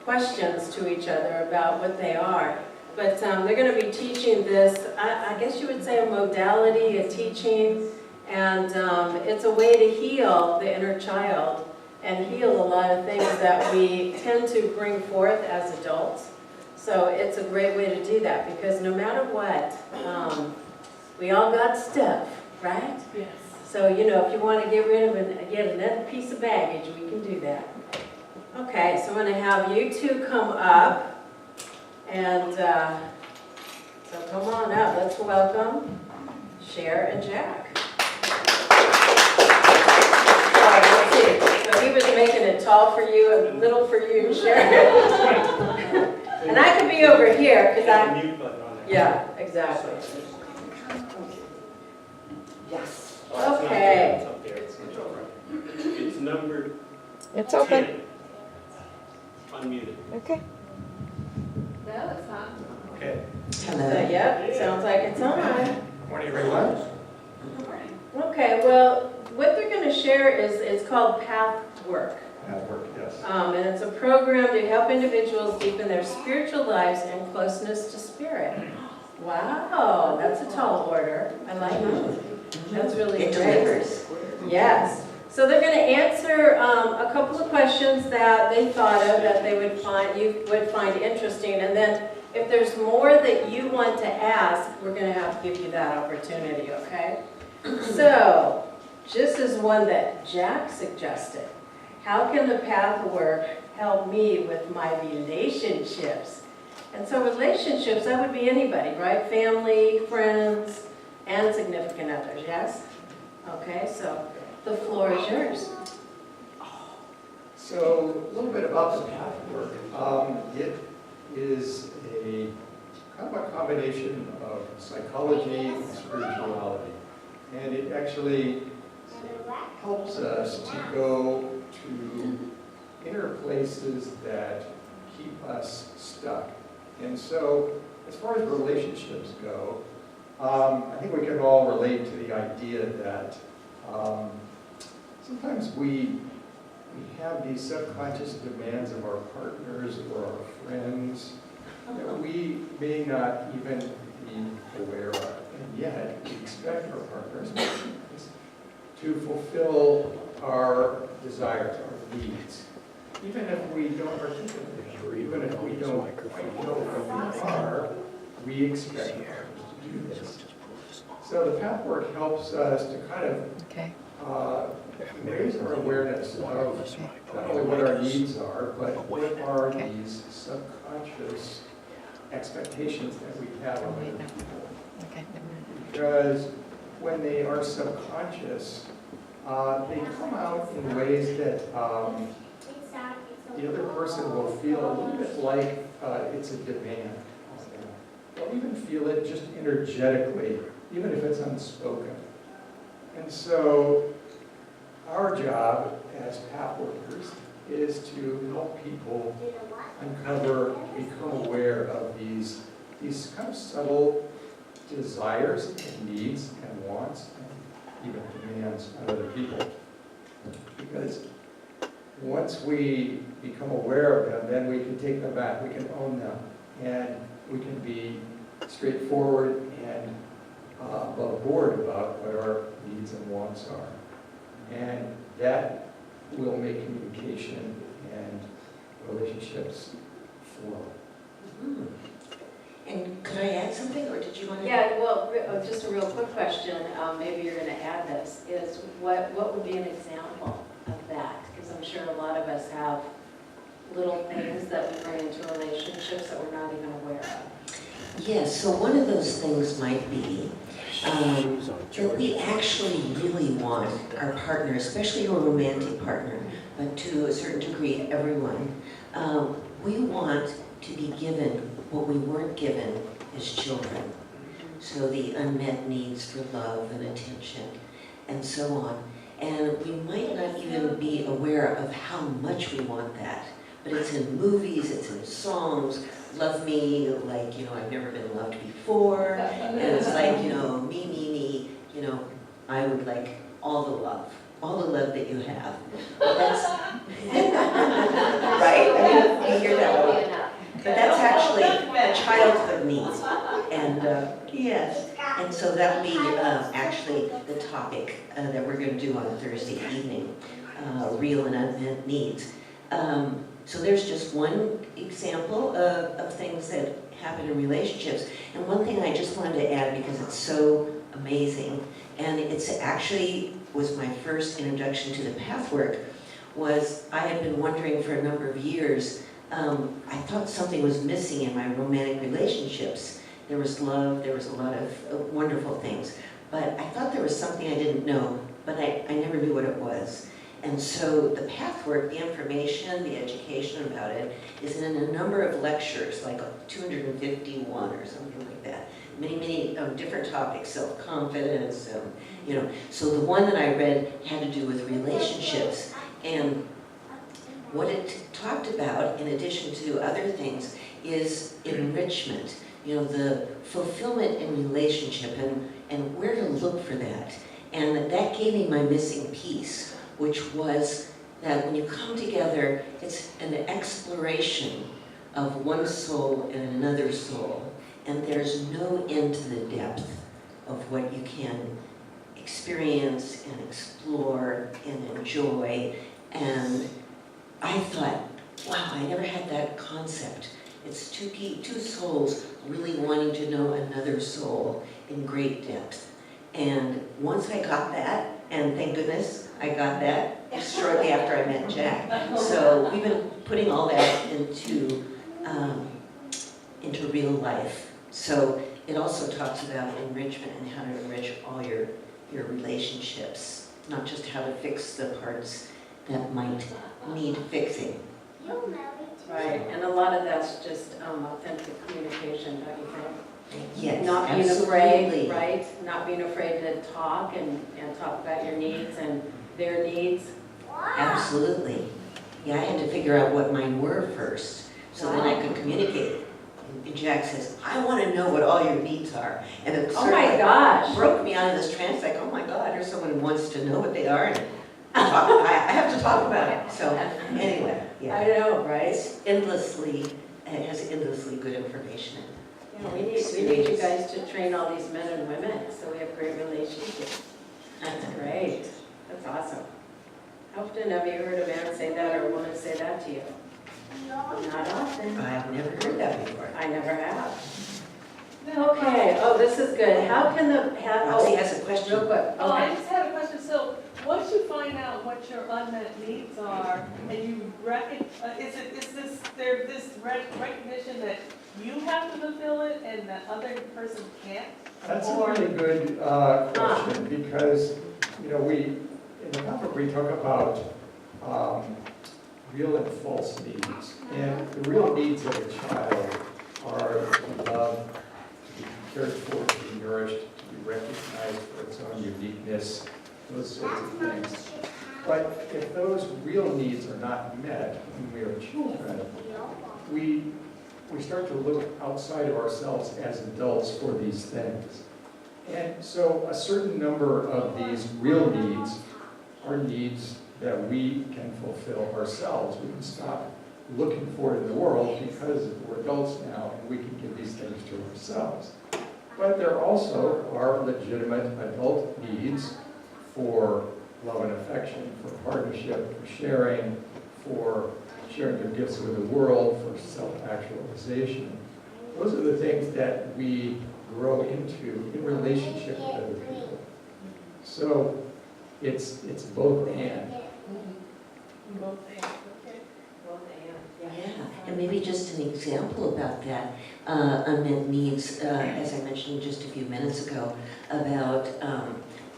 questions to each other about what they are. But they're going to be teaching this, I guess you would say, a modality, a teaching, and it's a way to heal the inner child and heal a lot of things that we tend to bring forth as adults. So it's a great way to do that, because no matter what, we all got stuff, right? Yes. So, you know, if you want to get rid of yet another piece of baggage, we can do that. Okay, so I'm going to have you two come up, and so come on up. Let's welcome Cher and Jack. All right, let's see. So he was making it tall for you and little for you, Cher. And I could be over here, because I... Mute button on there. Yeah, exactly. Yes. Okay. It's up there. It's over. It's number It's open. 10. Unmuted. Okay. No, it's not. Okay. So, yep, sounds like it's on. Morning, everyone. Okay, well, what they're going to share is called Path Work. Work, yes. And it's a program to help individuals deepen their spiritual lives and closeness to spirit. Wow, that's a tall order. I like that. That's really It great. delivers. Yes. So they're going to answer a couple of questions that they thought of that they would find, you would find interesting. And then if there's more that you want to ask, we're going to have to give you that opportunity, okay? So, this is one that Jack suggested. How can the path work help me with my relationships? And so relationships, that would be anybody, right? Family, friends, and significant others, yes? Okay, so the floor is yours. So a little bit about the path work. It is a kind of a combination of psychology and spirituality. And it actually helps us to go to inner places that keep us stuck. And so as far as relationships go, I think we can all relate to the idea that sometimes we have these subconscious demands of our partners or our friends that we may not even be aware of. And yet, we expect our partners to fulfill our desires, our needs. Even if we don't articulate it, or even if we don't quite know what we are, we expect our partners to do this. So the path work helps us to kind of Okay. raise our awareness of not only what our needs are, but what are these subconscious expectations that we have of other people. Okay. Because when they are subconscious, they come out in ways that the other person will feel a little bit like it's a demand. They'll even feel it just energetically, even if it's unspoken. And so our job as path workers is to help people uncover, become aware of these kind of subtle desires and needs and wants and even demands on other people. Because once we become aware of them, then we can take them back, we can own them, and we can be straightforward and above board about what our needs and wants are. And that will make communication and relationships flow. And could I add something, or did you want to? Yeah, well, just a real quick question, maybe you're going to add this, is what would be an example of that? Because I'm sure a lot of us have little things that we bring into relationships that we're not even aware of. Yes, so one of those things might be that we actually really want our partner, especially a romantic partner, but to a certain degree everyone, we want to be given what we weren't given as children. So the unmet needs for love and attention and so on. And we might not even be aware of how much we want that. But it's in movies, it's in songs. Love me like, I've never been loved before. And it's like, me, I would like all the love that you have. That's right? I mean, you hear that And so that'll be actually the topic that we're going to do on Thursday evening, real and unmet needs. So there's just one example of things that happen in relationships. And one thing I just wanted to add, because it's so amazing, and it's actually was my first introduction to the path work, was I had been wondering for a number of years, I thought something was missing in my romantic relationships. There was love, there was a lot of wonderful things, but I thought there was something I didn't know, but I never knew what it was. And so the path work, the information, the education about it is in a number of lectures, like 251 or something like that. Many different topics, self-confidence, you know. So the one that I read had to do with relationships, and what it talked about, in addition to other things, is enrichment. You know, the fulfillment in relationship and where to look for that. And that gave me my missing piece, which was that when you come together, it's an exploration of one soul and another soul, and there's no end to the depth of what you can experience and explore and enjoy. And I thought, wow, I never had that concept. It's two souls really wanting to know another soul in great depth. And once I got that, and thank goodness I got that shortly after I met Jack. So we've been putting all that into real life. So it also talks about enrichment and how to enrich all your relationships, not just how to fix the parts that might need fixing. Right, and a lot of that's just authentic communication, don't you think? Yes, Not being absolutely. afraid, right? Not being afraid to talk and talk about your needs and their needs. Absolutely. Yeah, I had to figure out what mine were first, so then I could communicate. And Jack says, I want to know what all your needs are. And it Oh sort my of gosh. broke me out of this trance, like, oh my God, there's someone who wants to know what they are, and I have to talk about it. So anyway, yeah. I know, right? It has endlessly good information in it. Yeah, we need you guys to train all these men and women, so we have great relationships. That's great. That's awesome. How often have you heard a man say that or a woman say that to you? Not often. I've never heard that before. I never have. Okay, oh, this is good. How can Roxy has a question. real quick, Oh, I okay. just had a question. So once you find out what your unmet needs are, and you is there this recognition that you have to fulfill it and the other person can't? That's a really good question, because, you know, in the topic we talk about real and false needs. And the real needs of a child are to be loved, to be cared for, to be nourished, to be recognized for its own uniqueness, those sorts of things. But if those real needs are not met when we are children, we start to look outside of ourselves as adults for these things. And so a certain number of these real needs are needs that we can fulfill ourselves. We can stop looking for it in the world because we're adults now and we can give these things to ourselves. But there also are legitimate adult needs for love and affection, for partnership, for sharing their gifts with the world, for self-actualization. Those are the things that we grow into in relationship with other people. So it's both and. Both things, okay. Yeah, and maybe just an example about that, unmet needs, as I mentioned just a few minutes ago, about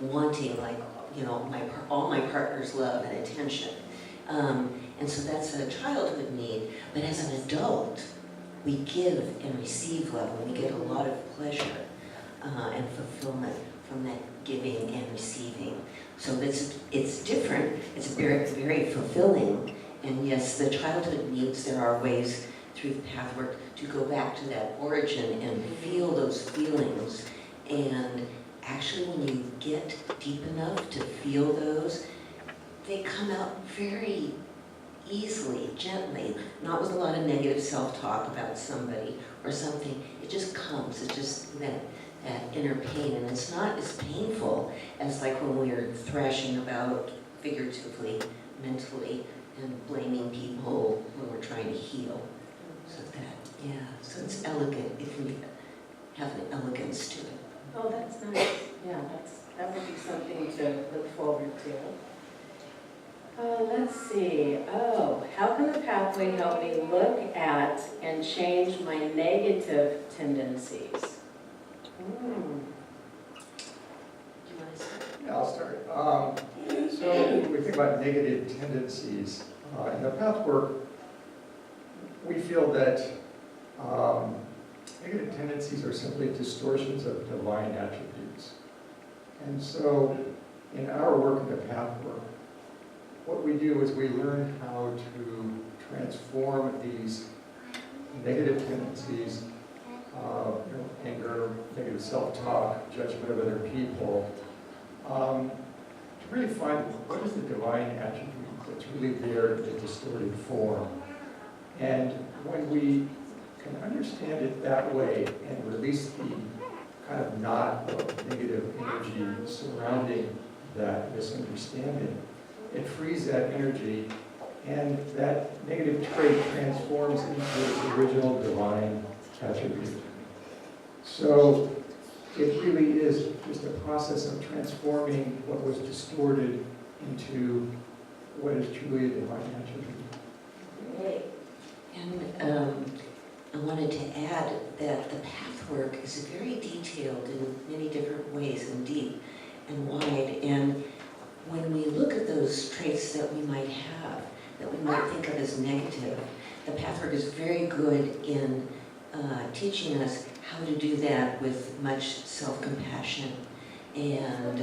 wanting, like, you know, all my partner's love and attention. And so that's a childhood need, but as an adult, we give and receive love, and we get a lot of pleasure and fulfillment from that giving and receiving. So it's different, it's very, very fulfilling. And yes, the childhood needs, there are ways through the path work to go back to that origin and feel those feelings. And actually when you get deep enough to feel those, they come out very easily, gently, not with a lot of negative self-talk about somebody or something. It just comes, it's just that inner pain, and it's not as painful as like when we're thrashing about figuratively, mentally, and blaming people when we're trying to heal. So that, yeah, so it's elegant, it can have an elegance to it. Oh, that's nice. Yeah, that would be something to look forward to. Let's see. Oh, how can the pathway help me look at and change my negative tendencies? Do you want to start? Yeah, I'll start. So when we think about negative tendencies, in the path work, we feel that negative tendencies are simply distortions of divine attributes. And so in our work in the path work, what we do is we learn how to transform these negative tendencies, anger, negative self-talk, judgment of other people, to really find what is the divine attribute that's really there in a distorted form. And when we can understand it that way and release the kind of knot of negative energy surrounding that misunderstanding, it frees that energy, and that negative trait transforms into its original divine attribute. So it really is just a process of transforming what was distorted into what is truly a divine attribute. And I wanted to add that the path work is very detailed in many different ways and deep and wide. And when we look at those traits that we might have, that we might think of as negative, the path work is very good in teaching us how to do that with much self-compassion and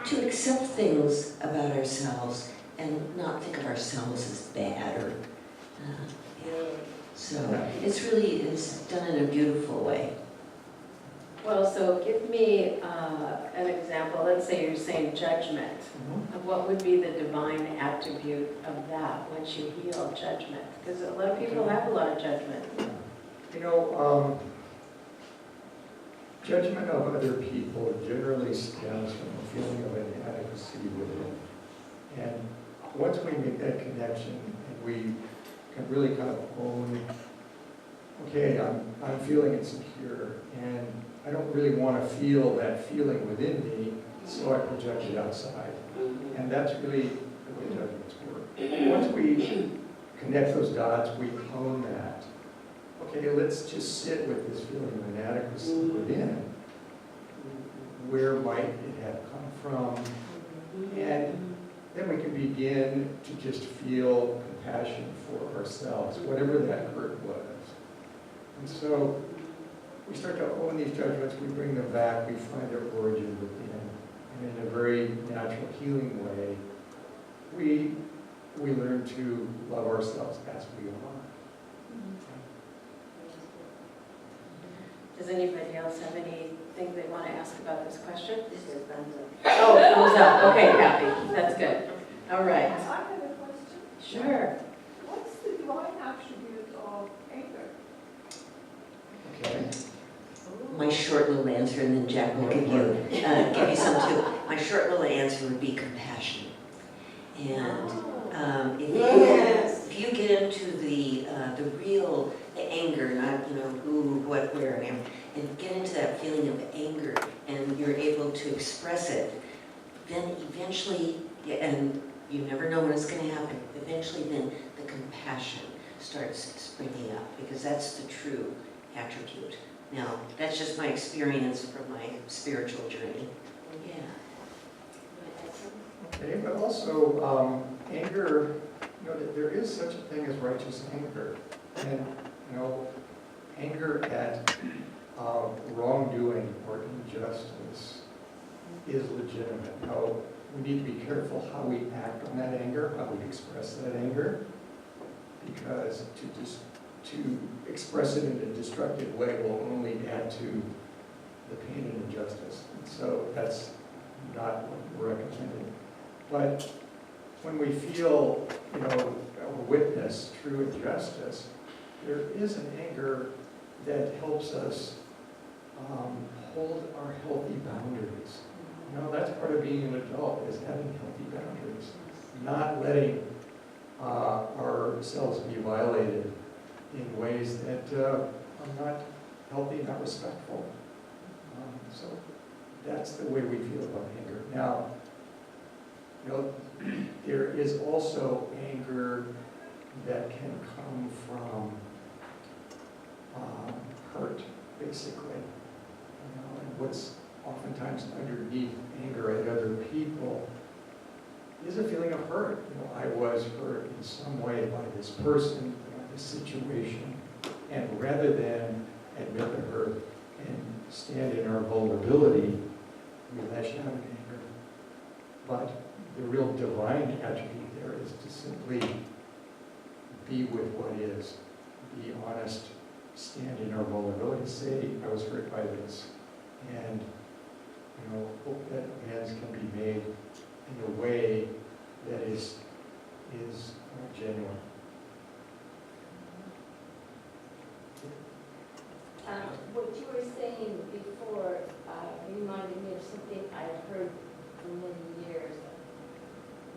to accept things about ourselves and not think of ourselves as bad or so it's done in a beautiful way. Well, so give me an example. Let's say you're saying judgment. What would be the divine attribute of that once you heal judgment? Because a lot of people have a lot of judgment. Judgment of other people generally stems from a feeling of inadequacy within. And once we make that connection and we can really kind of own, okay, I'm feeling insecure and I don't really want to feel that feeling within me, so I project it outside. And that's really the way judgments work. Once we connect those dots, we own that. Okay, let's just sit with this feeling of inadequacy within. Where might it have come from? And then we can begin to just feel compassion for ourselves, whatever that hurt was. And so we start to own these judgments, we bring them back, we find their origin within. And in a very natural, healing way, we learn to love ourselves as we are. Does anybody else have anything they want to ask about this question? This is thumbs up. Oh, thumbs up. Okay, Kathy, that's good. All right. I have a question. Sure. What's the divine attribute of anger? Okay. My short little answer, and then Jack will give you some too. My short little answer would be compassion. And if you get into the anger, not who, what, where, and get into that feeling of anger, and you're able to express it, then eventually, and you never know when it's going to happen. Eventually, then the compassion starts springing up, because that's the true attribute. Now, that's just my experience from my spiritual journey. Yeah. Okay, but also anger, there is such a thing as righteous anger. And, anger at wrongdoing or injustice is legitimate. Now, we need to be careful how we act on that anger, how we express that anger, because to express it in a destructive way will only add to the pain and injustice. And so that's not what we're recommending. But when we feel, or witness true injustice, there is an anger that helps us hold our healthy boundaries. You know, that's part of being an adult, is having healthy boundaries. Not letting ourselves be violated in ways that are not healthy, not respectful. So that's the way we feel about anger. Now, you know, there is also anger that can come from hurt, basically. You know, and what's oftentimes underneath anger at other people is a feeling of hurt. You know, I was hurt in some way by this person, by this situation, and rather than admit the hurt and stand in our vulnerability, we lash out in anger. But the real divine attribute there is to simply be with what is, be honest, stand in our vulnerability, say, I was hurt by this, and you know, hope that amends can be made in a way that is genuine. What you were saying before reminded me of something I've heard for many years.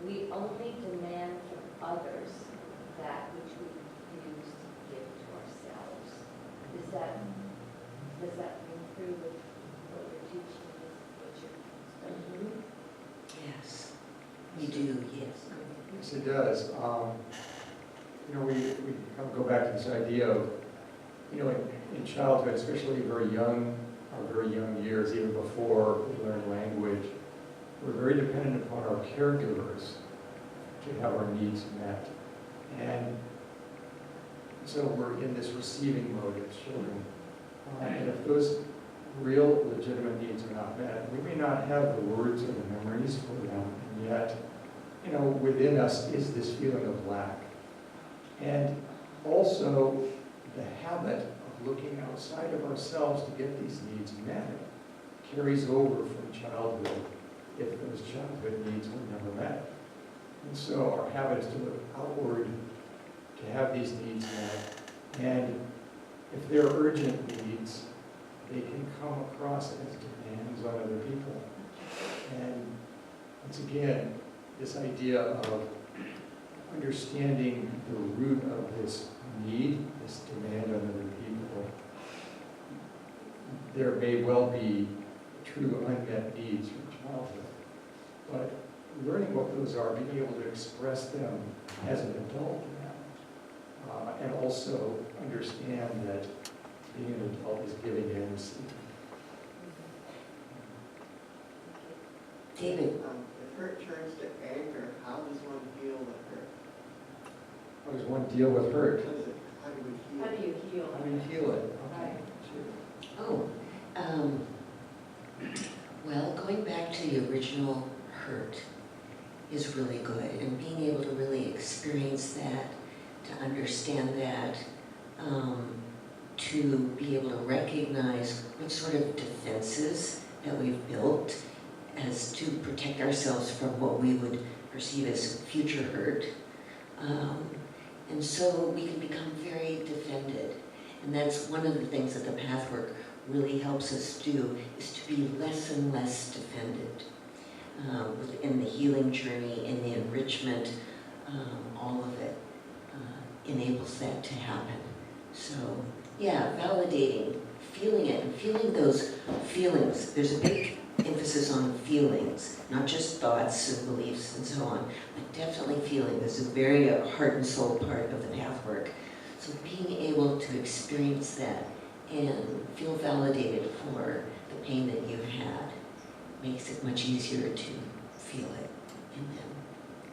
We only demand from others that which we refuse to give to ourselves. Does that ring through with what you're teaching us, what you're studying? Yes, we do, yes. Yes, it does. You know, we kind of go back to this idea of, you know, in childhood, especially very young years, even before we learn language, we're very dependent upon our caregivers to have our needs met. And so we're in this receiving mode as children. And if those real legitimate needs are not met, we may not have the words or the memories for them, and yet, you know, within us is this feeling of lack. And also the habit of looking outside of ourselves to get these needs met carries over from childhood if those childhood needs were never met. And so our habit is to look outward to have these needs met. And if they're urgent needs, they can come across as demands on other people. And once again, this idea of understanding the root of this need, this demand on other people, there may well be true unmet needs from childhood. But learning what those are, being able to express them as an adult now, and also understand that being an adult is giving and receiving. David, If hurt turns to anger, how does one deal with hurt? How does one deal with hurt? How do we heal? How do you heal? How do you heal it? Okay, Right. sure. oh, well, going back to the original hurt is really good, and being able to really experience that, to understand that, to be able to recognize what sort of defenses that we've built as to protect ourselves from what we would perceive as future hurt. And so we can become very defended. And that's one of the things that the path work really helps us do, is to be less and less defended. Within the healing journey, in the enrichment, all of it enables that to happen. So, yeah, validating, feeling it, and feeling those feelings. There's a big emphasis on feelings, not just thoughts and beliefs and so on, but definitely feeling. This is a very heart and soul part of the path work. So being able to experience that and feel validated for the pain that you've had makes it much easier to feel it in them.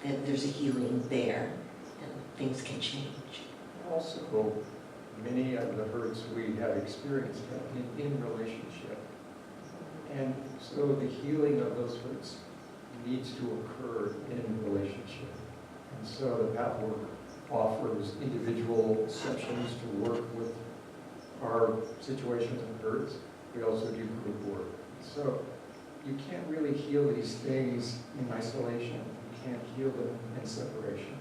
That there's a healing there and things can change. Also, many of the hurts we have experienced have been in relationship. And so the healing of those hurts needs to occur in relationship. And so the path work offers individual sessions to work with our situations and hurts. We also do group work. So you can't really heal these things in isolation. You can't heal them in separation.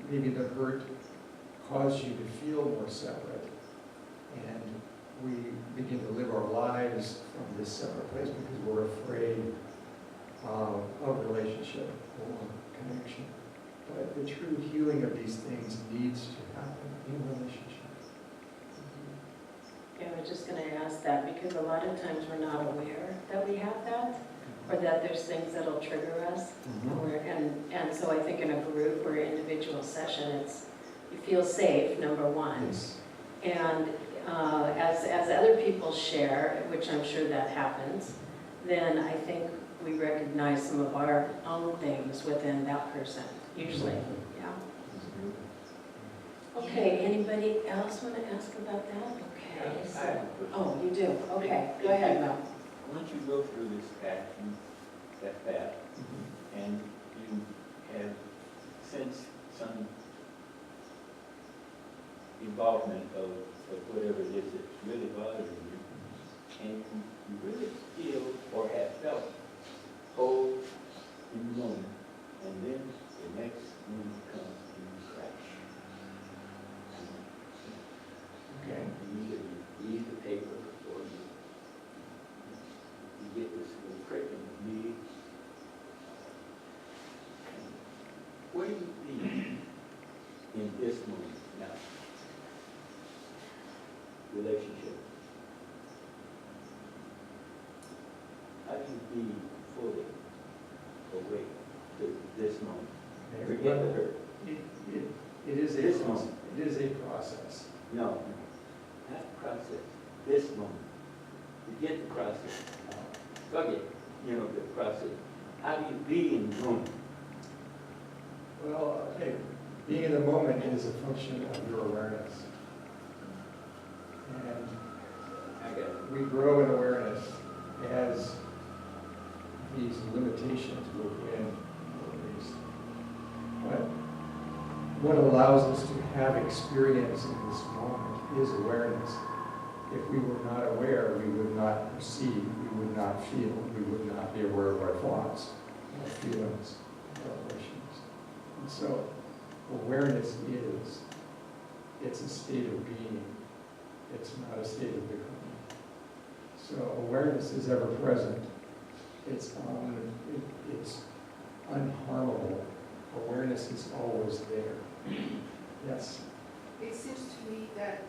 Maybe the hurt caused you to feel more separate. And we begin to live our lives from this separate place because we're afraid of relationship or connection. But the true healing of these things needs to happen in relationship. Yeah, I was just going to ask that because a lot of times we're not aware that we have that, or that there's things that'll trigger us. And so I think in a group or individual session, you feel safe, number one. Yes. And as other people share, which I'm sure that happens, then I think we recognize some of our own things within that person, usually. Yeah. Okay, anybody else want to ask about that? Okay. So, oh, you do? Okay, go ahead, Mel. Once you go through this path, that path, and you have sensed some involvement of whatever it is that's really bothering you, and you really feel or have felt whole in the moment, and then the next move comes and you crash. Okay. You either read the paper or you get this little prick in the knee. What do you feel in this moment now? Relationship. How do you be fully awake to this moment? Forget the hurt. It is This a process. moment. It is a process. No, not the process. This moment. Forget the process. Forget, the process. How do you be in the moment? Well, okay, being in the moment is a function of your awareness. And I got it. we grow in awareness as these limitations will be released. But what allows us to have experience in this moment is awareness. If we were not aware, we would not perceive, we would not feel, we would not be aware of our thoughts, our feelings, our emotions. And so awareness it's a state of being. It's not a state of becoming. So awareness is ever present. It's unharmable. Awareness is always there. Yes? It seems to me that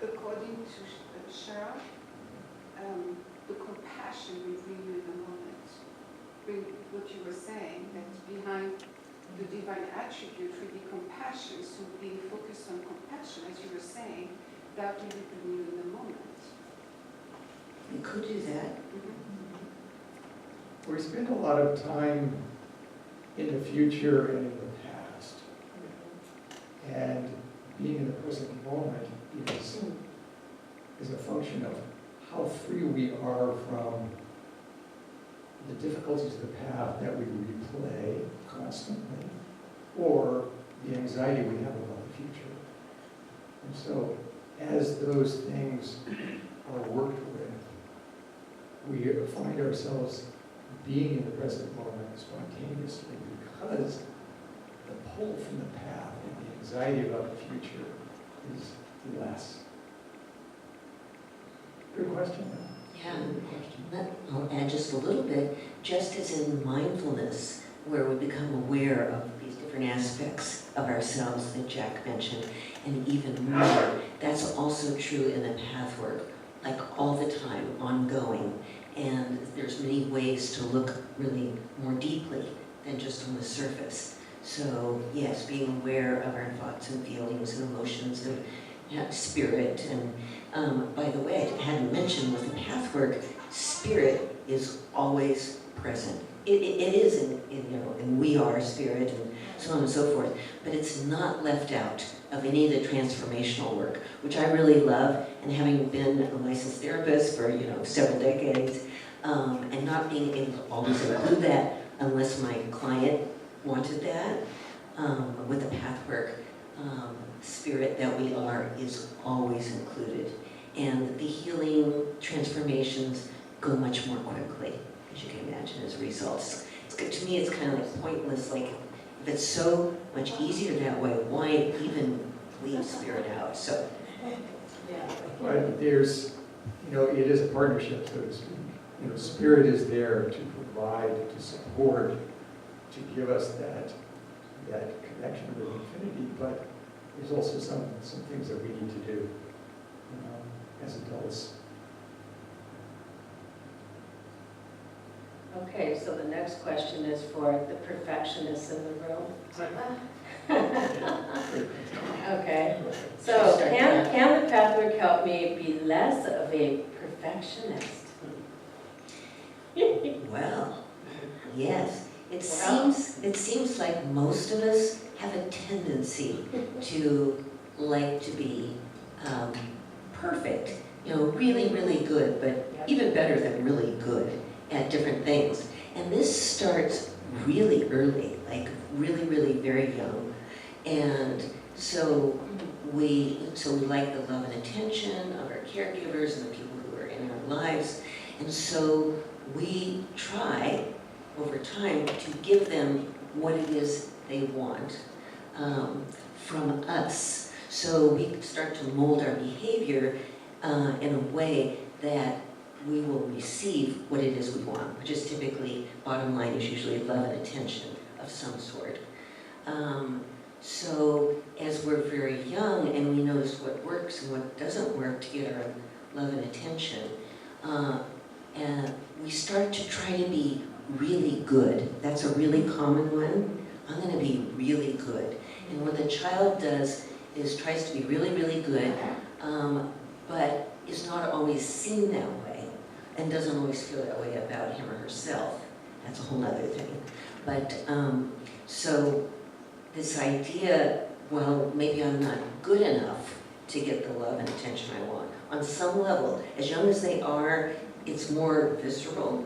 according to Cheryl, the compassion we bring you in the moment, what you were saying, that behind the divine attribute would be compassion, so being focused on compassion, as you were saying, that will bring you in the moment. You could do that. We spend a lot of time in the future and in the past. And being in the present moment is a function of how free we are from the difficulties of the past that we replay constantly, or the anxiety we have about the future. And so, as those things are worked with, we find ourselves being in the present moment spontaneously because the pull from the path and the anxiety about the future is less. Good question. Yeah. Good question. I'll add just a little bit, just as in mindfulness, where we become aware of these different aspects of ourselves that Jack mentioned, and even more, that's also true in the path work, like all the time, ongoing. And there's many ways to look really more deeply than just on the surface. So yes, being aware of our thoughts and feelings and emotions and spirit. And by the way, I hadn't mentioned with the path work, spirit is always present. It is and we are spirit and so on and so forth, but it's not left out of any of the transformational work, which I really love, and having been a licensed therapist for several decades, and not being able to always include that unless my client wanted that, with the path work, spirit that we are is always included. And the healing transformations go much more quickly, as you can imagine, as results. To me, it's kind of like pointless, like if it's so much easier that way, why even leave spirit out? So Yeah. But there's, it is a partnership, so to speak. Spirit is there to provide, to support, to give us that connection with infinity, but there's also some things that we need to do as adults. Okay, so the next question is for the perfectionists in the room. Okay, so can the pathwork help me be less of a perfectionist? Well, yes. It Well. seems like most of us have a tendency to like to be perfect, really, really good, but even better than really good at different things. And this starts really early, like really, really very young. And so we like the love and attention of our caregivers and the people who are in our lives. And so we try over time to give them what it is they want from us. So we start to mold our behavior in a way that we will receive what it is we want, which is typically, bottom line is usually love and attention of some sort. So as we're very young and we notice what works and what doesn't work to get our love and attention, and we start to try to be really good. That's a really common one. I'm going to be really good. And what the child does is tries to be really, really good, but is not always seen that way and doesn't always feel that way about him or herself. That's a whole other thing. But so this idea, well, maybe I'm not good enough to get the love and attention I want. On some level, as young as they are, it's more visceral,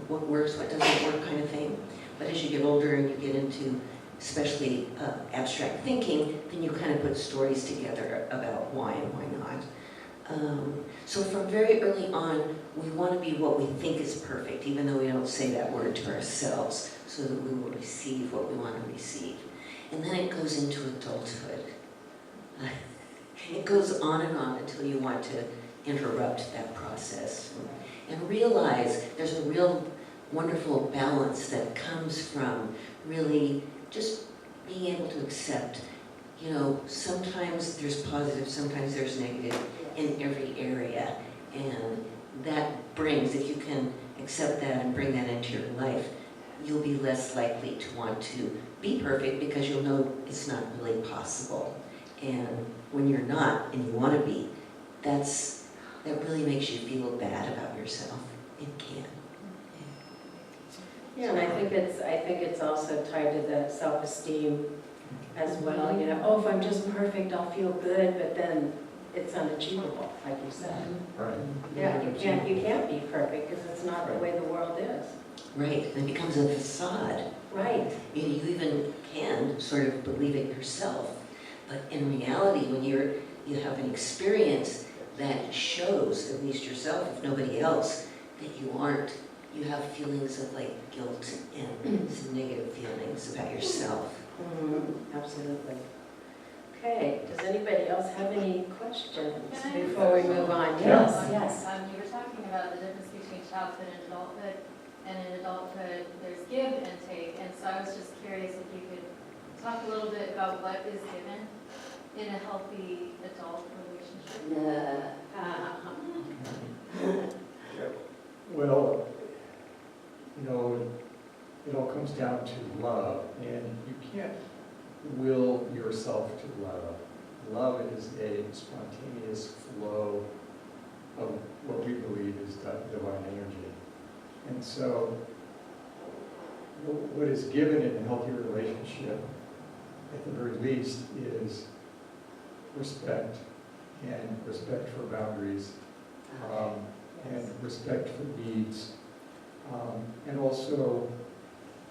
what works, what doesn't work kind of thing. But as you get older and you get into especially abstract thinking, then you kind of put stories together about why and why not. So from very early on, we want to be what we think is perfect, even though we don't say that word to ourselves, so that we will receive what we want to receive. And then it goes into adulthood. It goes on and on until you want to interrupt that process and realize there's a real wonderful balance that comes from really just being able to accept, sometimes there's positive, sometimes there's negative in every area. And that brings, if you can accept that and bring that into your life, you'll be less likely to want to be perfect because you'll know it's not really possible. And when you're not and you want to be, that really makes you feel bad about yourself. It can. Yeah, and I think it's also tied to the self-esteem as well. Oh, if I'm just perfect, I'll feel good, but then it's unachievable, like you said. Right. Yeah, you can't be perfect because it's not the way the world is. Right, and it becomes a facade. Right. You even can sort of believe it yourself, but in reality, when you have an experience that shows, at least yourself, if nobody else, that you have feelings of like guilt and some negative feelings about yourself. Absolutely. Okay, does anybody else have any questions Can I before we move on? Yeah. Yes. You were talking about the difference between childhood and adulthood, and in adulthood, there's give and take, and so I was just curious if you could talk a little bit about what is given in a healthy adult relationship. Well, it all comes down to love, and you can't will yourself to love. Love is a spontaneous flow of what we believe is divine energy. And so, what is given in a healthy relationship, at the very least, is respect, and respect for boundaries, and respect for needs, and also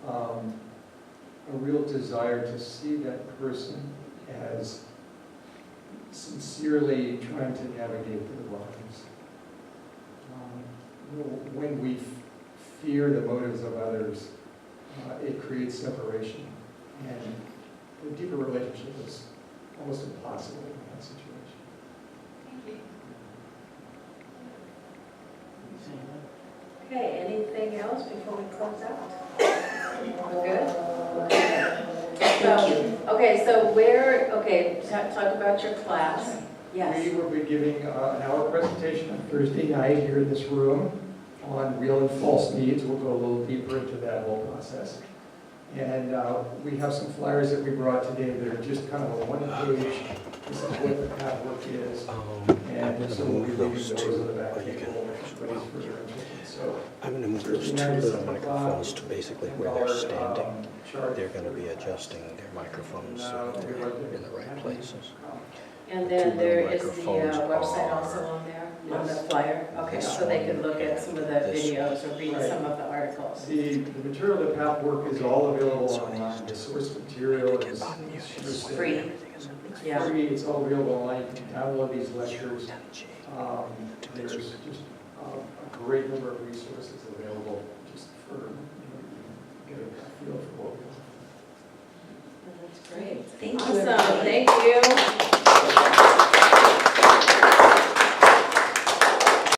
a real desire to see that person as sincerely trying to navigate their lives. When we fear the motives of others, it creates separation, and a deeper relationship is almost impossible in that situation. Okay, anything else before we close out? We're good? Thank you. Okay, so talk about your class. Yes. We will be giving an hour presentation on Thursday night here in this room on real and false needs. We'll go a little deeper into that whole process. And we have some flyers that we brought today that are just kind of a one-page, this is what the pathwork is. And so we'll be leaving those in the back table if anybody's further interested. So I'm going to move those two little microphones to basically where they're standing. They're going to be adjusting their microphones so that they're in the right places. And then there is the website also on there, on the flyer. Okay, so they can look at some of the videos or read some of the articles. The material of the pathwork is all available online. The source material is Free. Yeah. free. It's all available online. You can download these lectures. There's just a great number of resources available just for get a feel for what we want. That's great. Thank you. Awesome, thank you.